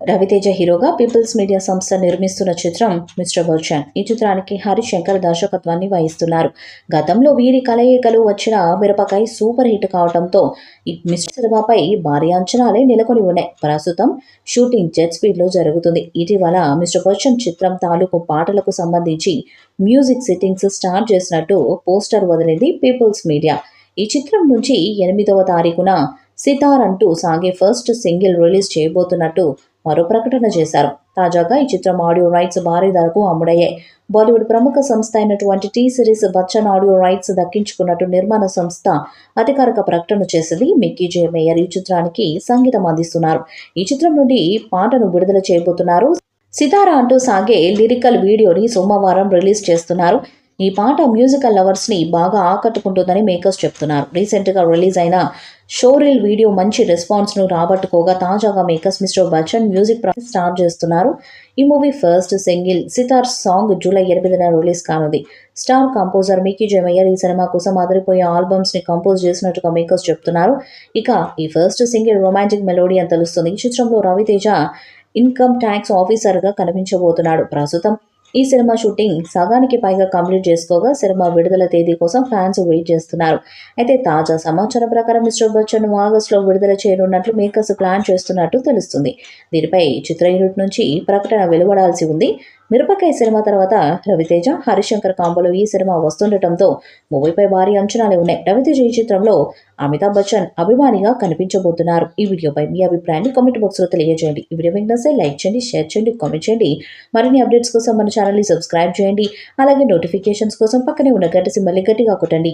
రవితేజ హీరోగా peoples media సంస్థ నిర్మిస్తున్న చిత్రం మిస్టర్ బచ్చన్. ఈ చిత్రానికి హరిశంకర్ దర్శకత్వాన్ని వహిస్తున్నారు. గతంలో వీరి కలయికలు వచ్చిన మిరపకాయ సూపర్ హిట్ కావడంతో ఈ మిస్టర్ సినిమాపై భారీ అంచనాలే నెలకొని ఉన్నాయి. ప్రస్తుతం షూటింగ్ జెట్ స్పీడ్లో జరుగుతుంది. ఇటీవల మిస్టర్ బచ్చన్ చిత్రం తాలూకు పాటలకు సంబంధించి మ్యూజిక్ సిట్టింగ్స్ స్టార్ట్ చేసినట్టు పోస్టర్ వదిలింది పీపుల్స్ మీడియా. ఈ చిత్రం నుంచి 8వ తారీఖున సితార్ అంటూ సాగే ఫస్ట్ సింగిల్ రిలీజ్ చేయబోతున్నట్టు మరో ప్రకటన చేశారు. తాజాగా ఈ చిత్రం ఆడియో రైట్స్ భారీ ధరకు అమ్ముడయ్యాయి. బాలీవుడ్ ప్రముఖ సంస్థ అయినటువంటి టీ సిరీస్ బచ్చన్ ఆడియో రైట్స్ దక్కించుకున్నట్టు నిర్మాణ సంస్థ అధికారిక ప్రకటన చేసింది. మిక్కీ జే మేయర్ ఈ చిత్రానికి సంగీతం అందిస్తున్నారు. ఈ చిత్రం నుండి పాటను విడుదల చేయబోతున్నారు. సితారా అంటూ సాగే లిరికల్ వీడియోని సోమవారం రిలీజ్ చేస్తున్నారు. ఈ పాట మ్యూజికల్ లవర్స్ ని బాగా ఆకట్టుకుంటుందని మేకర్స్ చెప్తున్నారు. రీసెంట్ గా రిలీజ్ అయిన షోరీల్ వీడియో మంచి రెస్పాన్స్ ను రాబట్టుకోగా తాజాగా makers mister Bachchan music project start చేస్తున్నారు. ఈ movie first single Sitar song July 8న రిలీజ్ కానుంది. స్టార్ కంపోజర్ మిక్కీ జే మేయర్ ఈ సినిమా కోసం అదిరిపోయే ఆల్బమ్స్ ని కంపోజ్ చేసినట్టుగా మేకర్స్ చెప్తున్నారు. ఇక ఈ ఫస్ట్ సింగిల్ రొమాంటిక్ మెలోడీ అని తెలుస్తుంది. ఈ చిత్రంలో రవితేజ ఇన్కమ్ ట్యాక్స్ ఆఫీసర్ గా కనిపించబోతున్నాడు. ప్రస్తుతం ఈ సినిమా షూటింగ్ సగానికి పైగా కంప్లీట్ చేసుకోగా సినిమా విడుదల తేదీ కోసం ఫ్యాన్స్ వెయిట్ చేస్తున్నారు. అయితే తాజా సమాచారం ప్రకారం మిస్టర్ బచ్చన్ ఆగస్టులో విడుదల చేయనున్నట్లు మేకర్స్ ప్లాన్ చేస్తున్నట్టు తెలుస్తుంది. దీనిపై చిత్ర యూనిట్ నుంచి ప్రకటన వెలువడాల్సి ఉంది. మిరపకాయ సినిమా తర్వాత రవితేజ హరిశంకర్ కాంబోలో ఈ సినిమా వస్తుండటంతో మూవీపై భారీ అంచనాలే ఉన్నాయి. రవితేజ ఈ చిత్రంలో అమితాబ్ బచ్చన్ అభిమానిగా కనిపించబోతున్నారు. ఈ వీడియోపై మీ అభిప్రాయాన్ని కామెంట్ బాక్స్లో తెలియజేయండి. ఈ వీడియో మీకు నచ్చితే లైక్ చేయండి, షేర్ చేయండి, కామెంట్ చేయండి. మరిన్ని అప్డేట్స్ కోసం మన ఛానల్ని సబ్స్క్రైబ్ చేయండి. అలాగే నోటిఫికేషన్స్ కోసం పక్కనే ఉన్న గంట సింబల్ని గట్టిగా కొట్టండి.